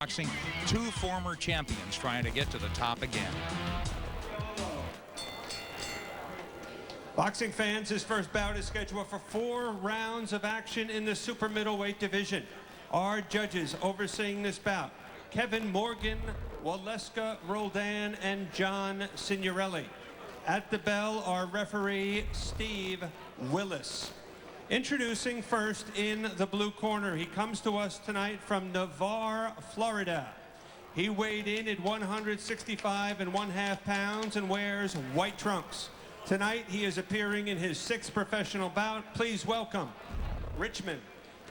Boxing, two former champions trying to get to the top again. Boxing fans, this first bout is scheduled for 4 rounds of action in the super middleweight division. Our judges overseeing this bout: Kevin Morgan, Waleska Roldan, and John Signorelli. At the bell, our referee, Steve Willis. Introducing first in the blue corner, he comes to us tonight from Navarre, Florida. He weighed in at 165½ pounds and wears white trunks. Tonight, he is appearing in his 6th professional bout. Please welcome Richmond,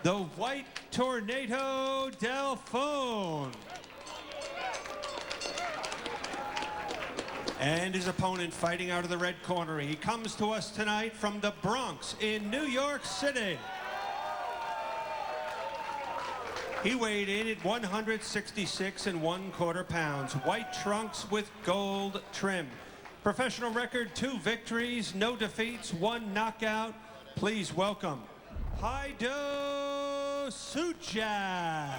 the White Tornado Dalphone. And his opponent fighting out of the red corner. He comes to us tonight from the Bronx in New York City. He weighed in at 166¼ pounds. White trunks with gold trim. Professional record: 2 victories, no defeats, 1 knockout. Please welcome Hajro Sujak.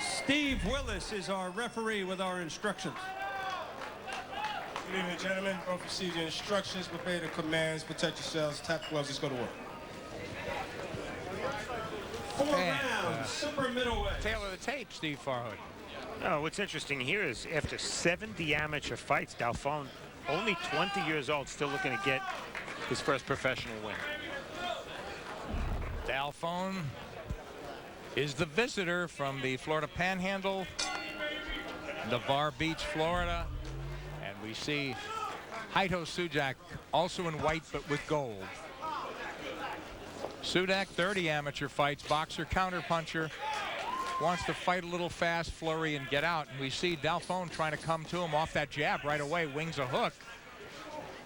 Steve Willis is our referee with our instructions. Good evening, gentlemen. Both receive your instructions, obey the commands, protect yourselves, tap gloves, let's go to work. 4 rounds, super middleweight. Tailor the tape, Steve Farhood. Oh, what's interesting here is after 70 amateur fights, Dalphone, only 20 years old, still looking to get his first professional win. Dalphone is the visitor from the Florida Panhandle, Navarre Beach, Florida. And we see Hajro Sujak also in white but with gold. Sujak, 30 amateur fights, boxer, counterpuncher, wants to fight a little fast, flurry, and get out. And we see Dalphone trying to come to him off that jab right away, wings a hook.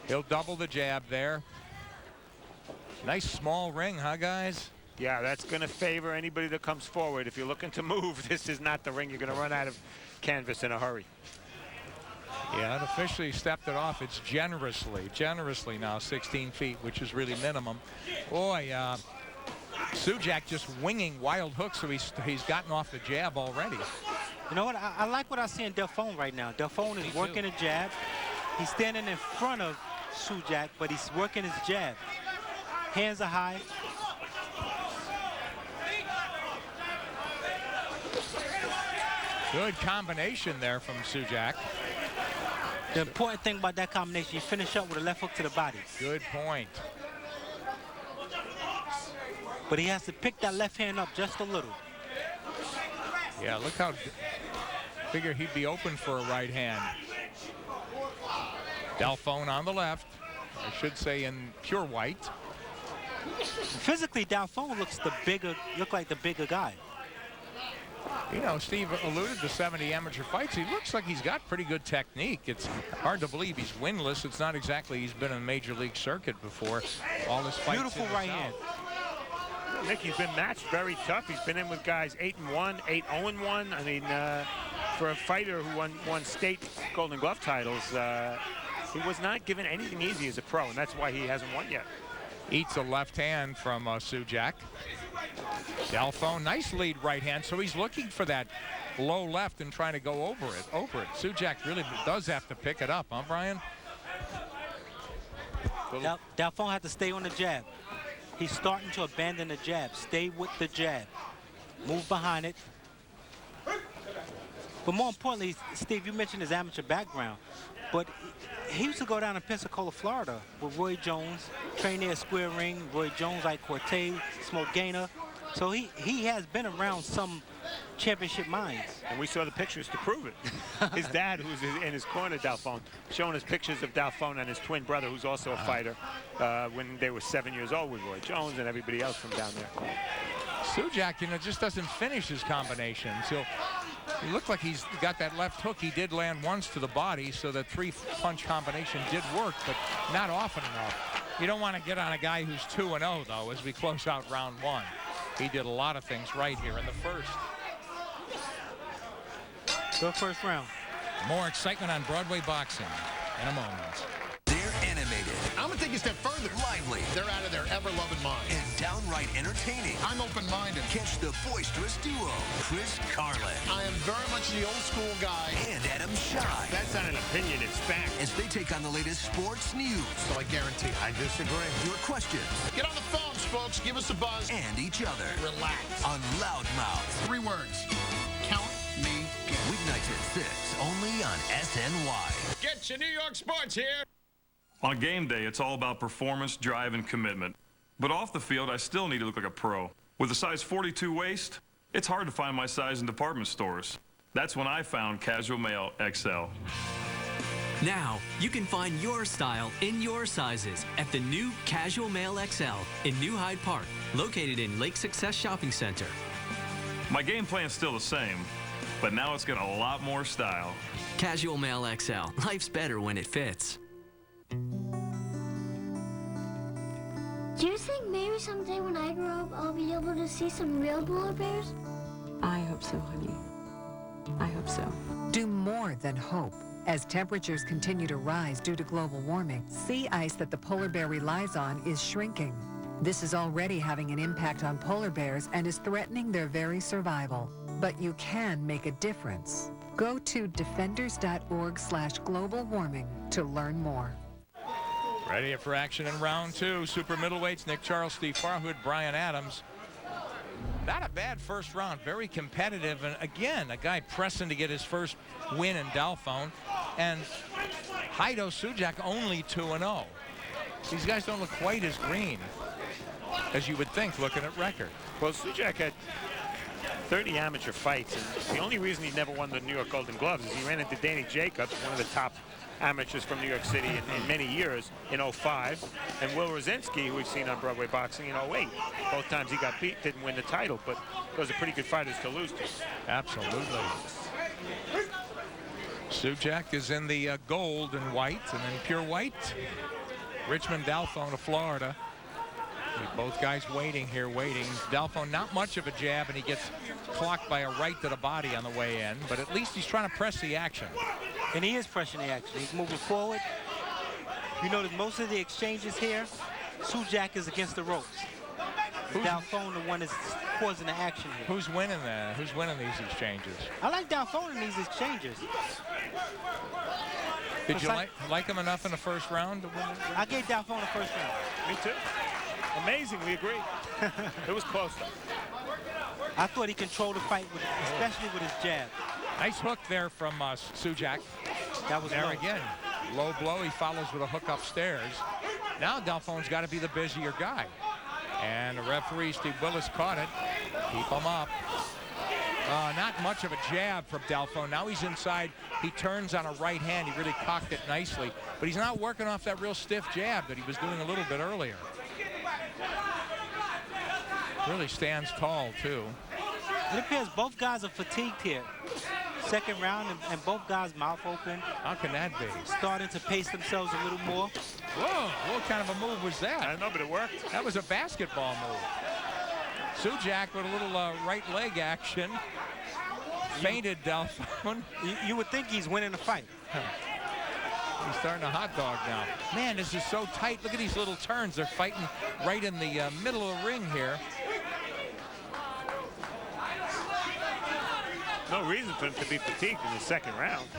He'll double the jab there. Nice small ring, huh, guys? Yeah, that's going to favor anybody that comes forward. If you're looking to move, this is not the ring. You're going to run out of canvas in a hurry. Yeah, unofficially stepped it off. It's generously now 16 feet, which is really minimum. Boy, Sujak just winging wild hooks, so he's gotten off the jab already. You know what? I like what I see in Dalphone right now. Dalphone is working a jab. He's standing in front of Sujak, but he's working his jab. Hands are high. Good combination there from Sujak. The important thing about that combination, you finish up with a left hook to the body. Good point. But he has to pick that left hand up just a little. Yeah, look how, figure he'd be open for a right hand. Dalphone on the left, I should say in pure white. Physically, Dalphone looks like the bigger guy. You know, Steve alluded to 70 amateur fights. He looks like he's got pretty good technique. It's hard to believe he's winless. It's not exactly he's been in a major league circuit before. All his fights. Beautiful right hand. Nick, he's been matched very tough. He's been in with guys 8-1, 8-0-1. I mean, for a fighter who won state Golden Glove titles, he was not given anything easy as a pro, and that's why he hasn't won yet. Eats a left hand from Sujak. Dalphone, nice lead right hand, so he's looking for that low left and trying to go over it. Sujak really does have to pick it up, huh, Brian? Dalphone had to stay on the jab. He's starting to abandon the jab. Stay with the jab. Move behind it. But more importantly, Steve, you mentioned his amateur background, but he used to go down to Pensacola, Florida with Roy Jones, train there at Square Ring, Roy Jones, like Cortez, Smoke Gaynor. So he has been around some championship minds. And we saw the pictures to prove it. His dad, who's in his corner, Dalphone, showing us pictures of Dalphone and his twin brother, who's also a fighter, when they were 7 years old with Roy Jones and everybody else from down there. Sujak, you know, just doesn't finish his combinations. He looked like he's got that left hook. He did land once to the body, so the 3-punch combination did work, but not often enough. You don't want to get on a guy who's 2-0, though, as we close out round 1. He did a lot of things right here in the first. Good first round. More excitement on Broadway boxing in a moment. They're animated. I'm going to take you a step further. Lively. They're out of their ever-loving mind. And downright downright entertaining. I'm open-minded. Catch the boisterous duo, Chris Carlin. I am very much the old school guy. And Adam Schott. That's not an opinion, it's fact. As they take on the latest sports news. So I guarantee I disagree. Your questions. Get on the phones, folks. Give us a buzz. And each other. Relax. On Loudmouth. 3 words. Count me in. Weeknights at 6, only on SNY. Get your New York sports here. On game day, it's all about performance, drive, and commitment. But off the field, I still need to look like a pro. With a size 42 waist, it's hard to find my size in department stores. That's when I found Casual Male XL. Now, you can find your style in your sizes at the new Casual Male XL in New Hyde Park, located in Lake Success Shopping Center. My game plan's still the same, but now it's got a lot more style. Casual Male XL. Life's better when it fits. Do you think maybe someday when I grow up, I'll be able to see some real polar bears? I hope so, honey. I hope so. Do more than hope. As temperatures continue to rise due to global warming, sea ice that the polar bear relies on is shrinking. This is already having an impact on polar bears and is threatening their very survival. But you can make a difference. Go to defenders.org/global warming to learn more. Ready for action in round 2. Super middleweights, Nick Charles, Steve Farhood, Brian Adams. Not a bad first round, very competitive, and again, a guy pressing to get his first win in Dalphone, and Hajro Sujak only 2-0. These guys don't look quite as green as you would think looking at record. Well, Sujak had 30 amateur fights, and the only reason he never won the New York Golden Gloves is he ran into Danny Jacobs, one of the top amateurs from New York City in many years, in 05, and Will Rosinski, who we've seen on Broadway Boxing, in 08. Both times he got beat, didn't win the title, but those are pretty good fighters to lose to. Absolutely. Sujak is in the gold and white, and then pure white. Richmond, Dalphone of Florida. Both guys waiting here, waiting. Dalphone, not much of a jab, and he gets clocked by a right to the body on the way in, but at least he's trying to press the action. And he is pressing the action. He's moving forward. You notice most of the exchanges here, Sujak is against the ropes. Dalphone, the one that's causing the action here. Who's winning that? Who's winning these exchanges? I like Dalphone in these exchanges. Did you like him enough in the first round to win it? I gave Dalphone the first round. Me too. Amazing, we agree. It was close though. I thought he controlled the fight, especially with his jab. Nice hook there from Sujak. That was there low. again. Low blow, he follows with a hook upstairs. Now Dalphone's got to be the busier guy. And the referee, Steve Willis, caught it. Keep him up. Not much of a jab from Dalphone. Now he's inside. He turns on a right hand. He really cocked it nicely. But he's not working off that real stiff jab that he was doing a little bit earlier. Really stands tall, too. It appears both guys are fatigued here. Second round, and both guys mouth open. How can that be? Starting to pace themselves a little more. Whoa, what kind of a move was that? I don't know, but it worked. That was a basketball move. Sujak with a little right leg action. Fainted Dalphone. You would think he's winning the fight. He's starting a hot dog now. Man, this is so tight. Look at these little turns. They're fighting right in the middle of the ring here. No reason for him to be fatigued in the second round.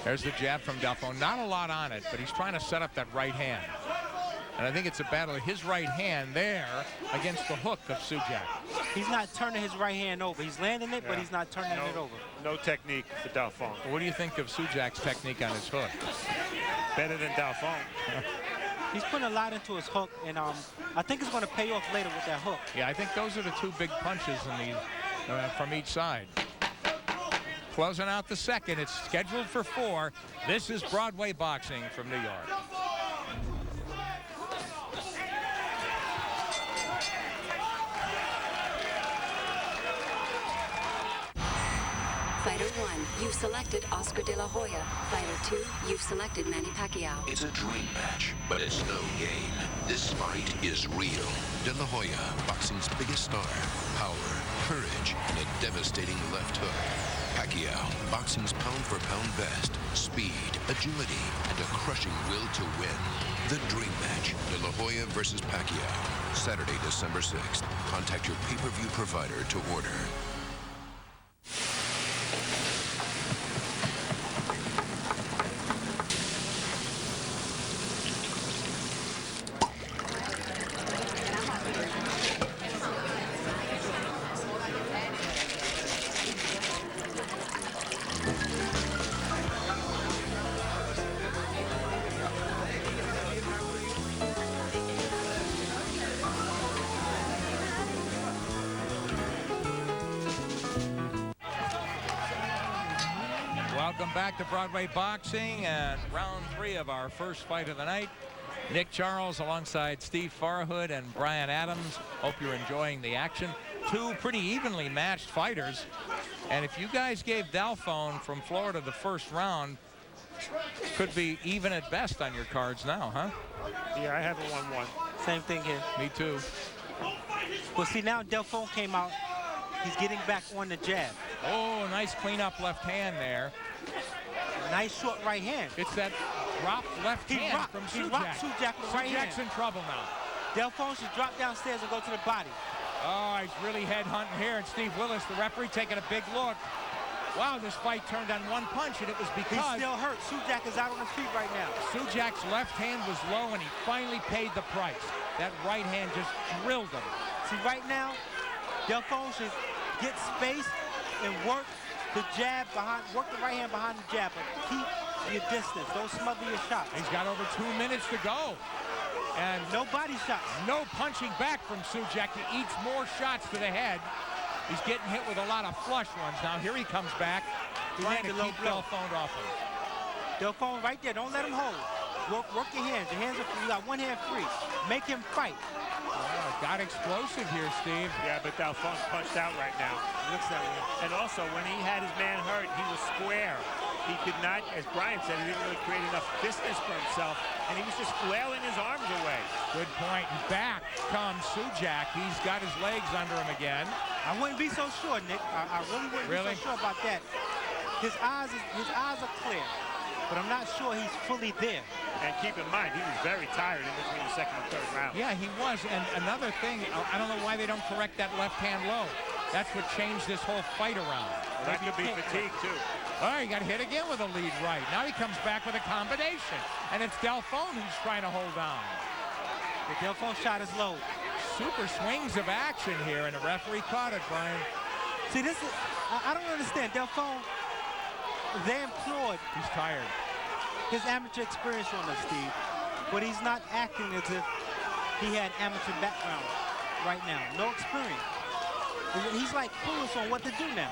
There's the jab from Dalphone. Not a lot on it, but he's trying to set up that right hand. And I think it's a battle of his right hand there against the hook of Sujak. He's not turning his right hand over. He's landing it, but he's not turning it over. No technique for Dalphone. What do you think of Sujak's technique on his hook? Better than Dalphone. He's putting a lot into his hook, and I think it's going to pay off later with that hook. Yeah, I think those are the two big punches in these from each side. Closing out the second. It's scheduled for 4. This is Broadway Boxing from New York. Fighter 1, you've selected Oscar De La Hoya. Fighter 2, you've selected Manny Pacquiao. It's a dream match, but it's no game. This fight is real. De La Hoya, boxing's biggest star. power, courage, and a devastating left hook. Pacquiao, boxing's pound-for-pound best. Speed, agility, and a crushing will to win. The dream match, De La Hoya versus Pacquiao. Saturday, December 6th. Contact your pay-per-view provider to order. Welcome back to Broadway Boxing and round 3 of our first fight of the night. Nick Charles alongside Steve Farhood and Brian Adams. Hope you're enjoying the action. Two pretty evenly matched fighters. And if you guys gave Dalphone from Florida the first round, could be even at best on your cards now, huh? Yeah, I have a 1-1. Same thing here. Me too. Well, see, now Dalphone came out. He's getting back on the jab. Oh, nice cleanup left hand there. Nice short right hand. It's that drop left hand from Sujak. He rocked Sujak with the right hand. Sujak's in trouble now. Dalphone should drop downstairs and go to the body. Oh, he's really head hunting here. And Steve Willis, the referee, taking a big look. Wow, this fight turned on one punch, and it was because... He's still hurt. Sujak is out on his feet right now. Sujak's left hand was low, and he finally paid the price. That right hand just drilled him. See, right now, Dalphone should get space and work the jab behind, work the right hand behind the jab, but keep your distance. Don't smother your shots. He's got over 2 minutes to go. And no body shots. No punching back from Sujak. He eats more shots to the head. He's getting hit with a lot of flush ones. Now here he comes back, trying to keep Dalphone off him. Dalphone right there. Don't let him hold. Work your hands. Your hands are free. You got one hand free. Make him fight. Got explosive here, Steve. Yeah, but Dalphone's punched out right now. Looks that way. And also, when he had his man hurt, he was square. He did not, as Brian said, he didn't really create enough distance for himself, and he was just flailing his arms away. Good point. Back comes Sujak. He's got his legs under him again. I wouldn't be so sure, Nick. I really wouldn't be so sure about that. His eyes are clear, but I'm not sure he's fully there. And keep in mind, he was very tired in between the second and third round. Yeah, he was. And another thing, I don't know why they don't correct that left hand low. That's what changed this whole fight around. Well, that could be fatigue, too. All right, he got hit again with a lead right. Now he comes back with a combination. And it's Dalphone who's trying to hold on. The Dalphone shot is low. Super swings of action here, and the referee caught it, Brian. See, this is, I don't understand. Dalphone, they implored. He's tired. His amateur experience on us, Steve, but he's not acting as if he had amateur background right now. No experience. He's like clueless on what to do now.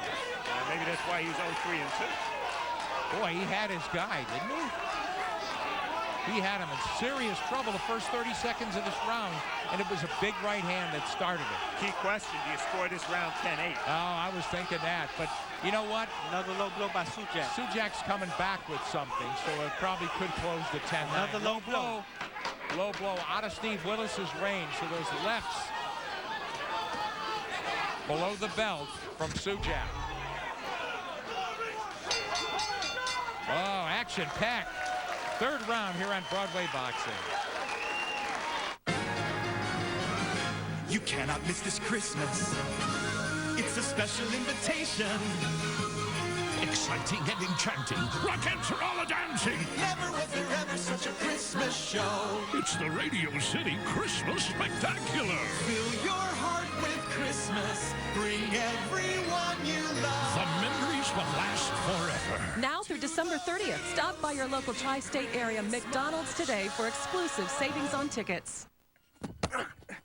Maybe that's why he's 0-3-2. Boy, he had his guy, didn't he? He had him in serious trouble the first 30 seconds of this round, and it was a big right hand that started it. Key question, do you score this round 10-8? Oh, I was thinking that, but you know what? Another low blow by Sujak. Sujak's coming back with something, so it probably could close the 10-9. Another low blow. Low blow out of Steve Willis's range, so those lefts below the belt from Sujak. Oh, action-packed. Third round here on Broadway Boxing. You cannot miss this Christmas. It's a special invitation. Exciting and enchanting. Rockets are all a-dancing. Never was there ever such a Christmas show. It's the Radio City Christmas Spectacular. Fill your heart with Christmas. Bring everyone you love. The memories will last forever. Now through December 30th, stop by your local tri-state area McDonald's today for exclusive savings on tickets.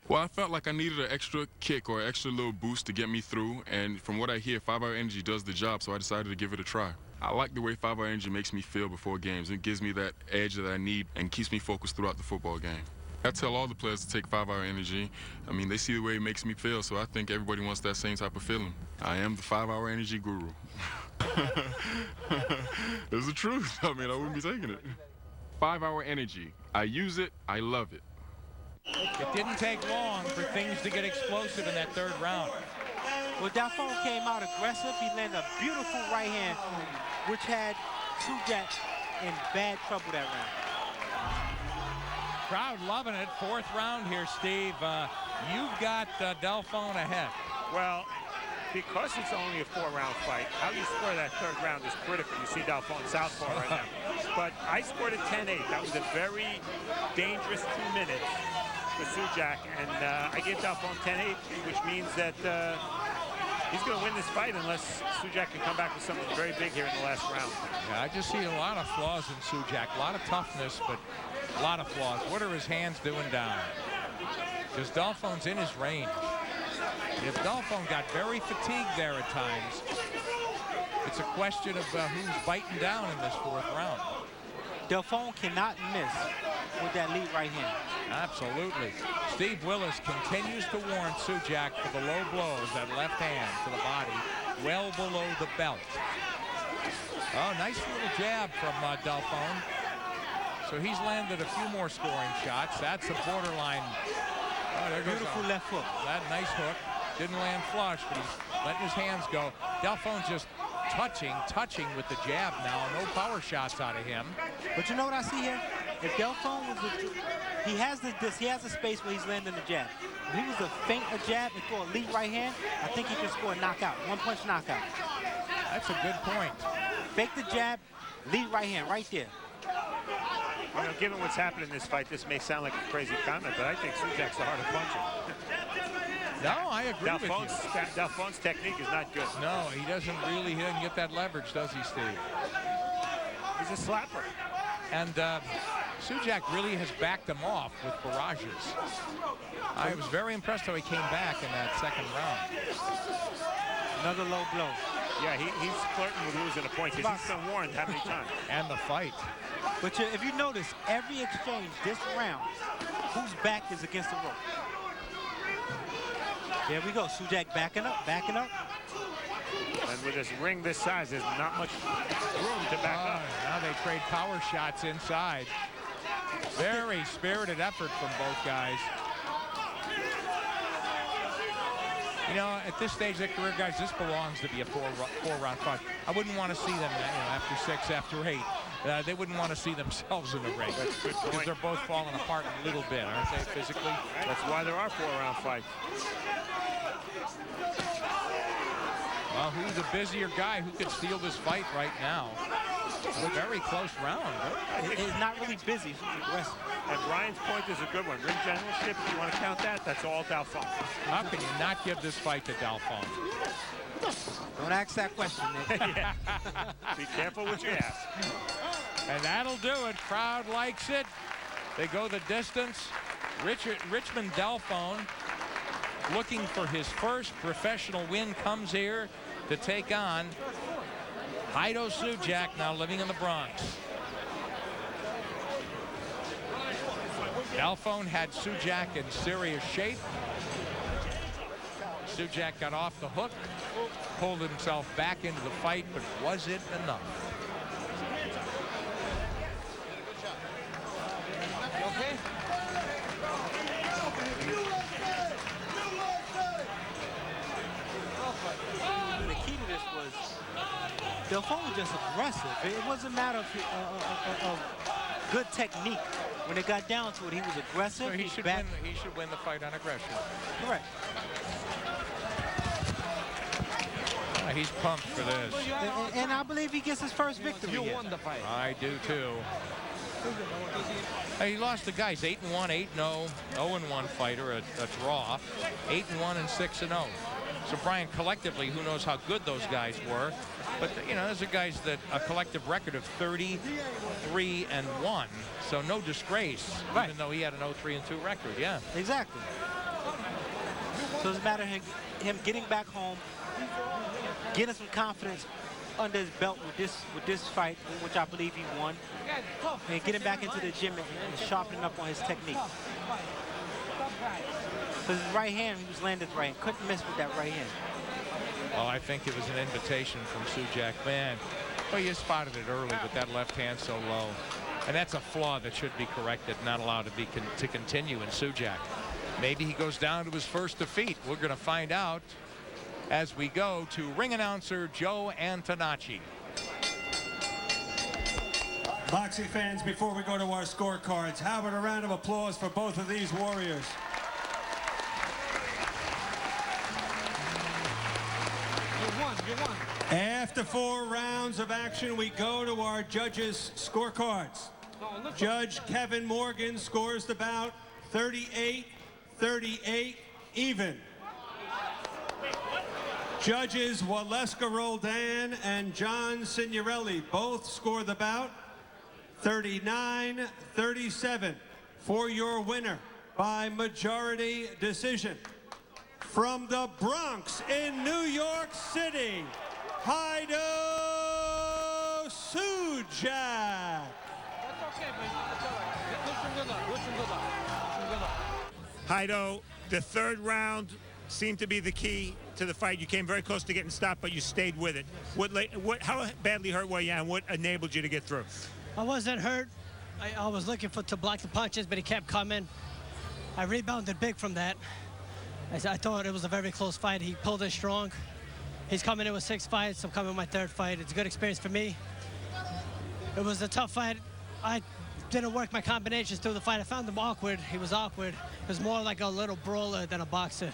Well, I felt like I needed an extra kick or an extra little boost to get me through, and from what I hear, 5-Hour Energy does the job, so I decided to give it a try. I like the way 5-Hour Energy makes me feel before games. It gives me that edge that I need and keeps me focused throughout the football game. I tell all the players to take 5-Hour Energy. I mean, they see the way it makes me feel, so I think everybody wants that same type of feeling. I am the 5-Hour Energy guru. It's the truth. I mean, I wouldn't be taking it. 5-Hour Energy. I use it. I love it. It didn't take long for things to get explosive in that third round. Well, Dalphone came out aggressive. He landed a beautiful right hand, which had Sujak in bad trouble that round. Crowd loving it. Fourth round here, Steve. You've got Dalphone ahead. Well, because it's only a 4-round fight, how you score that third round is critical. You see Dalphone southpaw right now. But I scored a 10-8. That was a very dangerous 2 minutes for Sujak, and I gave Dalphone 10-8, which means that he's going to win this fight unless Sujak can come back with something very big here in the last round. Yeah, I just see a lot of flaws in Sujak. A lot of toughness, but a lot of flaws. What are his hands doing down? Because Dalphone's in his range. If Dalphone got very fatigued there at times, it's a question of who's biting down in this fourth round. Dalphone cannot miss with that lead right hand. Absolutely. Steve Willis continues to warn Sujak for the low blows, that left hand to the body, well below the belt. Oh, nice little jab from Dalphone. So he's landed a few more scoring shots. That's a borderline. Oh, there goes beautiful left hook. That nice hook. Didn't land flush, but he's letting his hands go. Dalphone's just touching with the jab now. No power shots out of him. But you know what I see here? If Dalphone was he has a space where he's landing the jab. If he was to feint a jab and throw a lead right hand, I think he can score a knockout, one-punch knockout. That's a good point. Fake the jab, lead right hand, right there. You know, given what's happened in this fight, this may sound like a crazy comment, but I think Sujak's the harder puncher. No, I agree with you. Dalphone's technique is not good. No, he doesn't get that leverage, does he, Steve? He's a slapper. And Sujak really has backed him off with barrages. I was very impressed how he came back in that second round. Another low blow. Yeah, he's flirting with losing a point because he's been warned how many times. And the fight. But if you notice, every exchange this round, whose back is against the rope? There we go. Sujak backing up. And with this ring this size, there's not much room to back up. Now they trade power shots inside. Very spirited effort from both guys. You know, at this stage of their career, guys, this belongs to be a four-round fight. I wouldn't want to see them, after 6, after 8. They wouldn't want to see themselves in the ring because they're both falling apart a little bit, aren't they, physically? That's why there are 4-round fights. Well, who's a busier guy? Who could steal this fight right now? A very close round. It's not really busy. It's aggressive. And Ryan's point is a good one. Ring generalship, if you want to count that, that's all Dalphone. How can you not give this fight to Dalphone? Don't ask that question, Nick. Be careful what you ask. And that'll do it. Crowd likes it. They go the distance. Richmond Dalphone, looking for his first professional win, comes here to take on Hajro Sujak, now living in the Bronx. Dalphone had Sujak in serious shape. Sujak got off the hook, pulled himself back into the fight, but was it enough? Okay. The key to this was Dalphone was just aggressive. It wasn't a matter of good technique. When it got down to it, he was aggressive. So he should win the fight on aggression. Correct. He's pumped for this. And I believe he gets his first victory. You won the fight. I do too. He lost to guys 8-1, 8-0, 0-1 fighter, a draw, 8-1 and 6-0. So Brian, collectively, who knows how good those guys were? But those are guys that a collective record of 33-1. So no disgrace, right, even though he had an 0-3-2 record. Yeah, exactly. So it's a matter of him getting back home, getting some confidence under his belt with this fight, which I believe he won, and getting back into the gym and sharpening up on his technique. Because his right hand, he was landing his right hand, couldn't miss with that right hand. Well, I think it was an invitation from Sujak. Man, well, you spotted it early with that left hand so low. And that's a flaw that should be corrected, not allowed to continue in Sujak. Maybe he goes down to his first defeat. We're going to find out as we go to ring announcer Joe Antonacci. Boxing fans, before we go to our scorecards, how about a round of applause for both of these warriors? You won. After 4 rounds of action, we go to our judges' scorecards. Judge Kevin Morgan scores the bout 38-38 even. Judges Waleska Roldan and John Signorelli both score the bout 39-37 for your winner by majority decision. From the Bronx in New York City, Hajro Sujak. Hajro, the third round seemed to be the key to the fight. You came very close to getting stopped, but you stayed with it. How badly hurt were you, and what enabled you to get through? I wasn't hurt. I was looking to block the punches, but he kept coming. I rebounded big from that. I thought it was a very close fight. He pulled it strong. He's coming in with 6 fights. I'm coming with my 3rd fight. It's a good experience for me. It was a tough fight. I didn't work my combinations through the fight. I found him awkward. He was awkward. It was more like a little brawler than a boxer.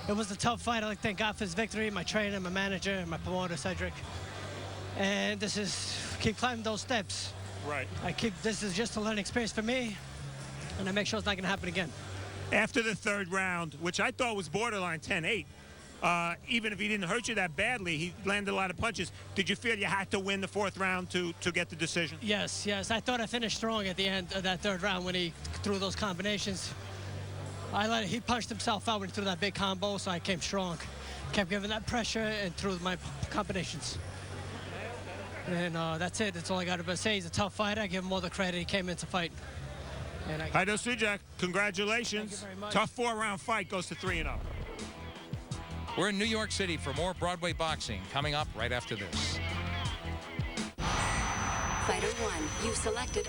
It was a tough fight. I'd like to thank God for his victory, my trainer, my manager, and my promoter, Cedric. And keep climbing those steps. Right. This is just a learning experience for me, and I make sure it's not going to happen again. After the 3rd round, which I thought was borderline 10-8, even if he didn't hurt you that badly, he landed a lot of punches. Did you feel you had to win the 4th round to get the decision? Yes. I thought I finished strong at the end of that 3rd round when he threw those combinations. He punched himself out when he threw that big combo, so I came strong. Kept giving that pressure and threw my combinations. And that's it. That's all I got to say. He's a tough fighter. I give him all the credit. He came in to fight. Hajro Sujak, congratulations. Thank you very much. Tough 4-round fight, goes to 3-0. We're in New York City for more Broadway boxing coming up right after this. Fighter 1, you've selected